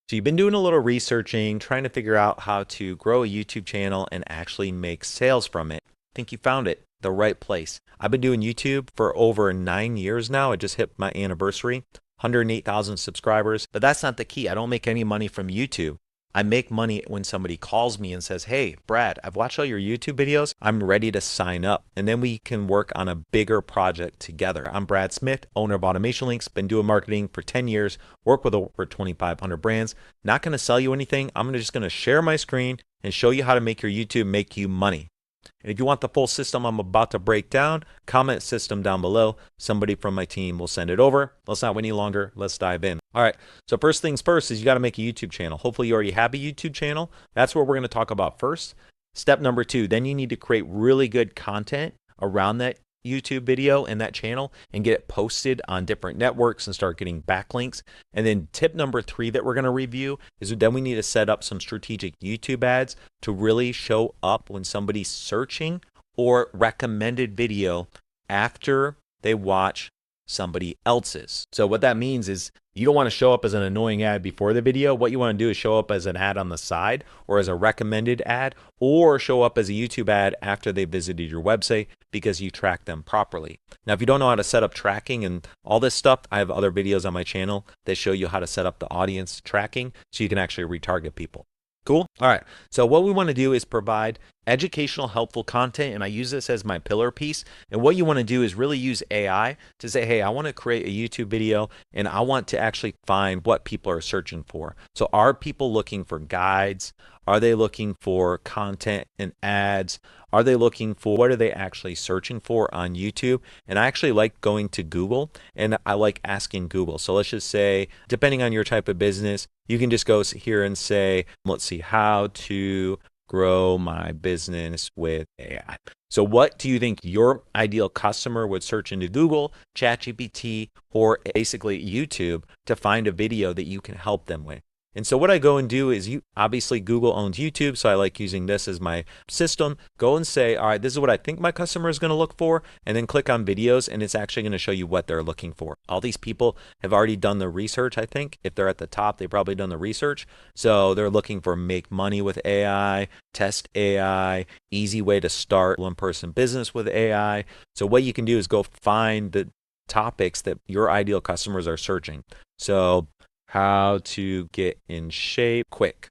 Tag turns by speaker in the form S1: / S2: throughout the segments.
S1: So you've been doing a little researching, trying to figure out how to grow a YouTube channel and actually make sales from it. I think you found it, the right place. I've been doing YouTube for over 9 years now. I just hit my anniversary, 108,000 subscribers. But that's not the key. I don't make any money from YouTube. I make money when somebody calls me and says, "Hey, Brad, I've watched all your YouTube videos. I'm ready to sign up." And then we can work on a bigger project together. I'm Brad Smith, owner of Automation Links, been doing marketing for 10 years, work with over 2,500 brands. Not going to sell you anything. I'm just going to share my screen and show you how to make your YouTube make you money. And if you want the full system I'm about to break down, comment system down below. Somebody from my team will send it over. Let's not wait any longer. Let's dive in. All right. So first things first is you got to make a YouTube channel. Hopefully you already have a YouTube channel. That's what we're going to talk about first. Step number 2, then you need to create really good content around that YouTube video and that channel and get it posted on different networks and start getting backlinks. And then tip number 3 that we're going to review is then we need to set up some strategic YouTube ads to really show up when somebody's searching or recommended video after they watch somebody else's. So what that means is you don't want to show up as an annoying ad before the video. What you want to do is show up as an ad on the side or as a recommended ad, or show up as a YouTube ad after they visited your website because you track them properly. Now, if you don't know how to set up tracking and all this stuff, I have other videos on my channel that show you how to set up the audience tracking so you can actually retarget people. Cool? All right. So what we want to do is provide educational, helpful content, and I use this as my pillar piece. And what you want to do is really use AI to say, hey, I want to create a YouTube video and I want to actually find what people are searching for. So are people looking for guides? Are they looking for content and ads? Are they looking for, what are they actually searching for on YouTube? And I actually like going to Google and I like asking Google. So let's just say, depending on your type of business, you can just go here and say, let's see, how to grow my business with AI. So what do you think your ideal customer would search into Google, ChatGPT, or basically YouTube to find a video that you can help them with? And so what I go and do is, obviously Google owns YouTube, so I like using this as my system. Go and say, all right, this is what I think my customer is going to look for, and then click on videos, and it's actually going to show you what they're looking for. All these people have already done the research, I think. If they're at the top, they've probably done the research. So they're looking for make money with AI, test AI, easy way to start one-person business with AI. So what you can do is go find the topics that your ideal customers are searching. So how to get in shape quick.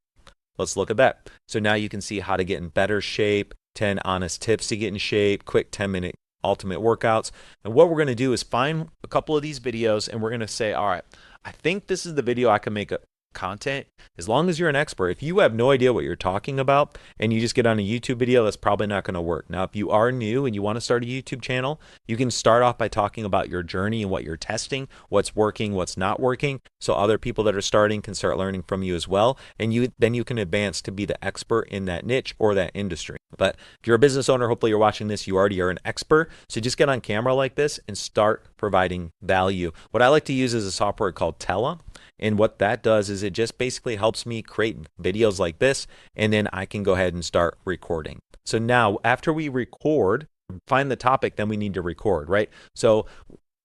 S1: Let's look at that. So now you can see how to get in better shape, 10 honest tips to get in shape, quick 10-minute ultimate workouts. And what we're going to do is find a couple of these videos and we're going to say, all right, I think this is the video I can make a content. As long as you're an expert, if you have no idea what you're talking about and you just get on a YouTube video, that's probably not going to work. Now, if you are new and you want to start a YouTube channel, you can start off by talking about your journey and what you're testing, what's working, what's not working, so other people that are starting can start learning from you as well, and then you can advance to be the expert in that niche or that industry. But if you're a business owner, hopefully you're watching this, you already are an expert, so just get on camera like this and start providing value. What I like to use is a software called Tela. And what that does is it just basically helps me create videos like this, and then I can go ahead and start recording. So now after we record, find the topic, then we need to record, right? So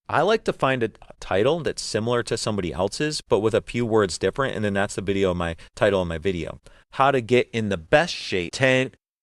S1: I like to find a title that's similar to somebody else's, but with a few words different, and then that's the video, my title of my video. How to get in the best shape,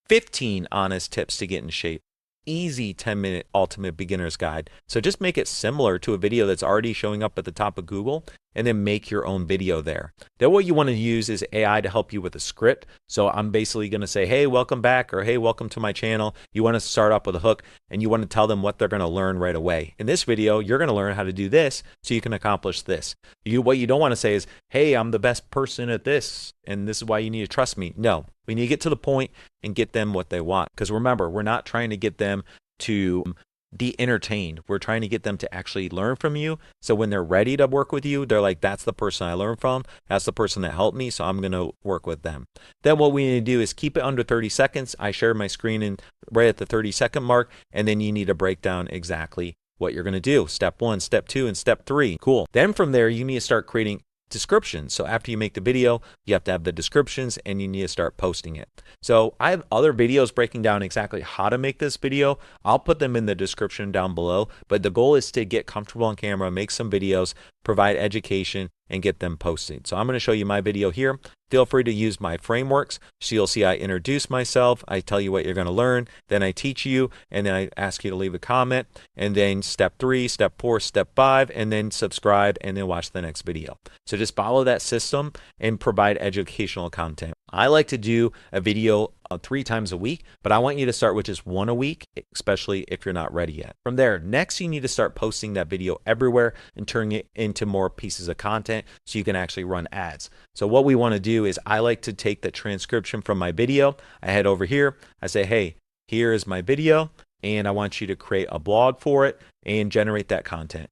S1: 15 honest tips to get in shape. Easy 10-minute ultimate beginner's guide. So just make it similar to a video that's already showing up at the top of Google and then make your own video there. Then what you want to use is AI to help you with a script. So I'm basically going to say, hey, welcome back, or hey, welcome to my channel. You want to start off with a hook and you want to tell them what they're going to learn right away. In this video, you're going to learn how to do this so you can accomplish this. What you don't want to say is, hey, I'm the best person at this and this is why you need to trust me. No, we need to get to the point and get them what they want. Because remember, we're not trying to get them to be entertained. We're trying to get them to actually learn from you. So when they're ready to work with you, they're like, that's the person I learned from. That's the person that helped me. So I'm going to work with them. Then what we need to do is keep it under 30 seconds. I share my screen in right at the 30-second mark. And then you need to break down exactly what you're going to do. Step 1, step 2, and step 3. Cool. Then from there, you need to start creating descriptions. So after you make the video, you have to have the descriptions and you need to start posting it. So I have other videos breaking down exactly how to make this video. I'll put them in the description down below, but the goal is to get comfortable on camera, make some videos, provide education, and get them posted. So I'm going to show you my video here. Feel free to use my frameworks. So you'll see I introduce myself, I tell you what you're going to learn, then I teach you, and then I ask you to leave a comment, and then step 3, step 4, step 5, and then subscribe, and then watch the next video. So just follow that system and provide educational content. I like to do a video 3 times a week, but I want you to start with just 1 a week, especially if you're not ready yet. From there, next you need to start posting that video everywhere and turning it into more pieces of content so you can actually run ads. So what we want to do is I like to take the transcription from my video. I head over here. I say, hey, here is my video, and I want you to create a blog for it and generate that content.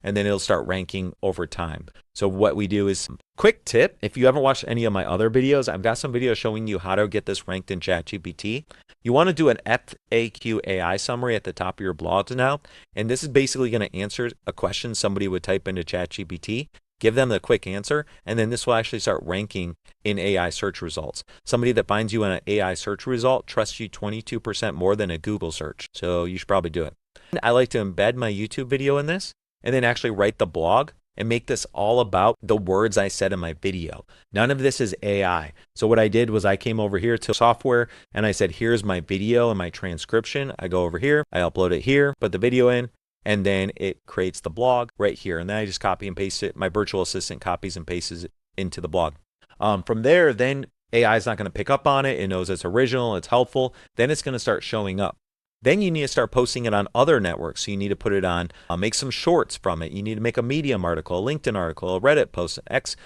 S1: And then it'll start ranking over time. So what we do is, quick tip, if you haven't watched any of my other videos, I've got some videos showing you how to get this ranked in ChatGPT. You want to do an FAQ AI summary at the top of your blogs now. And this is basically going to answer a question somebody would type into ChatGPT, give them the quick answer, and then this will actually start ranking in AI search results. Somebody that finds you in an AI search result trusts you 22% more than a Google search. So you should probably do it. I like to embed my YouTube video in this, and then actually write the blog and make this all about the words I said in my video. None of this is AI. So what I did was I came over here to software and I said, here's my video and my transcription. I go over here, I upload it here, put the video in, and then it creates the blog right here. And then I just copy and paste it. My virtual assistant copies and pastes it into the blog. From there, then AI is not going to pick up on it. It knows it's original, it's helpful. Then it's going to start showing up. Then you need to start posting it on other networks. So you need to put it on, make some shorts from it. You need to make a Medium article, a LinkedIn article, a Reddit post, X.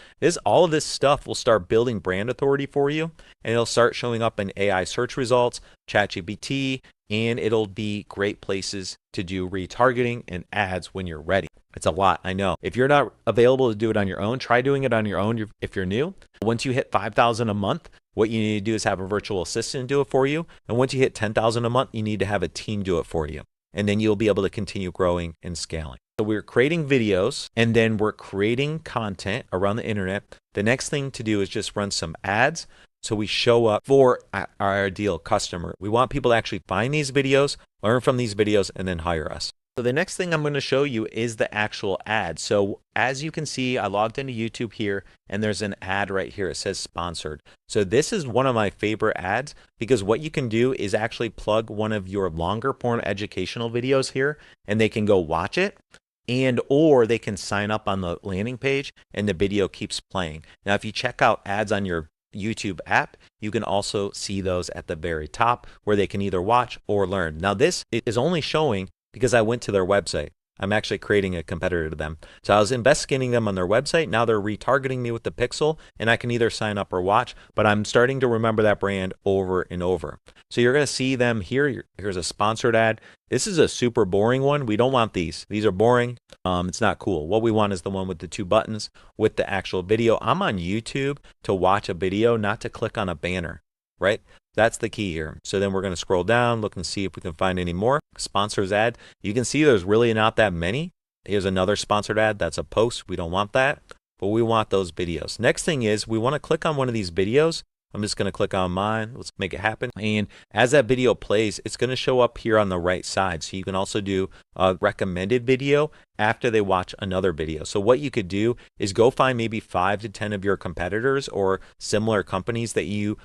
S1: All of this stuff will start building brand authority for you, and it'll start showing up in AI search results, ChatGPT, and it'll be great places to do retargeting and ads when you're ready. It's a lot, I know. If you're not available to do it on your own, try doing it on your own if you're new. Once you hit 5,000 a month, what you need to do is have a virtual assistant do it for you. And once you hit 10,000 a month, you need to have a team do it for you. And then you'll be able to continue growing and scaling. So we're creating videos, and then we're creating content around the internet. The next thing to do is just run some ads. So we show up for our ideal customer. We want people to actually find these videos, learn from these videos, and then hire us. So the next thing I'm going to show you is the actual ad. So as you can see, I logged into YouTube here, and there's an ad right here. It says sponsored. So this is one of my favorite ads because what you can do is actually plug one of your longer form educational videos here, and they can go watch it, and or they can sign up on the landing page and the video keeps playing. Now, if you check out ads on your YouTube app, you can also see those at the very top where they can either watch or learn. Now, this is only showing because I went to their website. I'm actually creating a competitor to them. So I was investigating them on their website. Now they're retargeting me with the pixel, and I can either sign up or watch, but I'm starting to remember that brand over and over. So you're going to see them here. Here's a sponsored ad. This is a super boring one. We don't want these. These are boring. It's not cool. What we want is the one with the 2 buttons with the actual video. I'm on YouTube to watch a video, not to click on a banner, right? That's the key here. So then we're going to scroll down, look and see if we can find any more. Sponsors ad. You can see there's really not that many. Here's another sponsored ad. That's a post. We don't want that, but we want those videos. Next thing is we want to click on one of these videos. I'm just going to click on mine. Let's make it happen. And as that video plays, it's going to show up here on the right side. So you can also do a recommended video after they watch another video. So what you could do is go find maybe 5 to 10 of your competitors or similar companies that you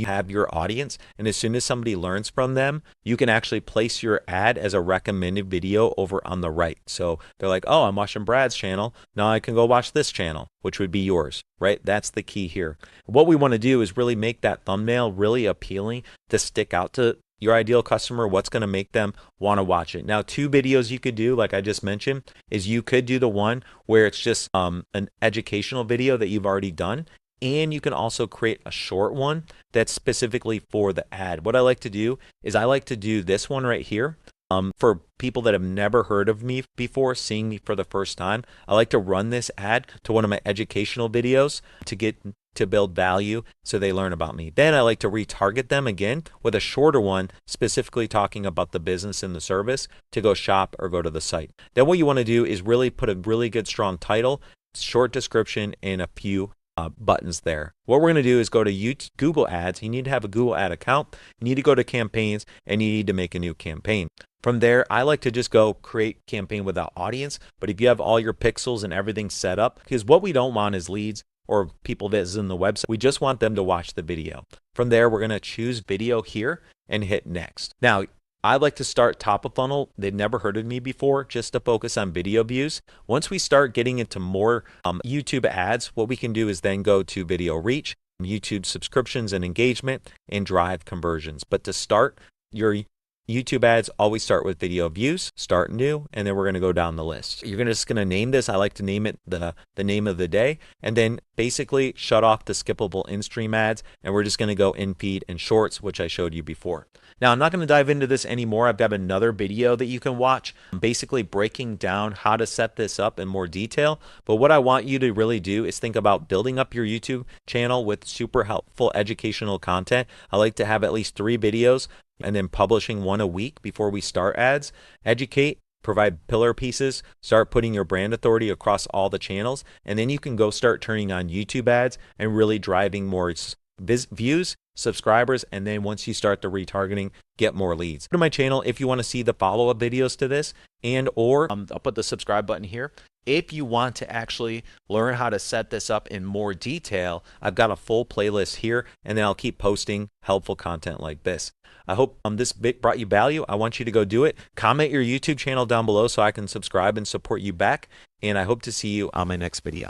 S1: have your audience, and as soon as somebody learns from them, you can actually place your ad as a recommended video over on the right. So they're like, oh, I'm watching Brad's channel, now I can go watch this channel, which would be yours, right? That's the key here. What we want to do is really make that thumbnail really appealing to stick out to your ideal customer, what's going to make them want to watch it. Now, 2 videos you could do, like I just mentioned, is you could do the one where it's just an educational video that you've already done, and you can also create a short one that's specifically for the ad. What I like to do is I like to do this one right here. For people that have never heard of me before, seeing me for the first time, I like to run this ad to one of my educational videos to build value so they learn about me. Then I like to retarget them again with a shorter one specifically talking about the business and the service to go shop or go to the site. Then what you want to do is really put a really good strong title short description, and a few buttons there. What we're going to do is go to YouTube, Google Ads. You need to have a Google Ad account. You need to go to campaigns, and you need to make a new campaign. From there, I like to just go create campaign without audience. But if you have all your pixels and everything set up, because what we don't want is leads or people visiting the website. We just want them to watch the video. From there, we're going to choose video here and hit next. Now, I like to start top of funnel. They've never heard of me before, just to focus on video views. Once we start getting into more YouTube ads, what we can do is then go to video reach, YouTube subscriptions and engagement, and drive conversions. But to start your YouTube ads, always start with video views, start new, and then we're going to go down the list. You're just going to name this. I like to name it the name of the day, and then basically shut off the skippable in-stream ads, and we're just going to go in feed and shorts, which I showed you before. Now, I'm not going to dive into this anymore. I've got another video that you can watch, basically breaking down how to set this up in more detail. But what I want you to really do is think about building up your YouTube channel with super helpful educational content. I like to have at least 3 videos and then publishing 1 a week before we start ads. Educate, provide pillar pieces, start putting your brand authority across all the channels, and then you can go start turning on YouTube ads and really driving more views, subscribers, and then once you start the retargeting, get more leads. Go to my channel if you want to see the follow-up videos to this, and or I'll put the subscribe button here. If you want to actually learn how to set this up in more detail, I've got a full playlist here, and then I'll keep posting helpful content like this. I hope this bit brought you value. I want you to go do it. Comment your YouTube channel down below so I can subscribe and support you back, and I hope to see you on my next video.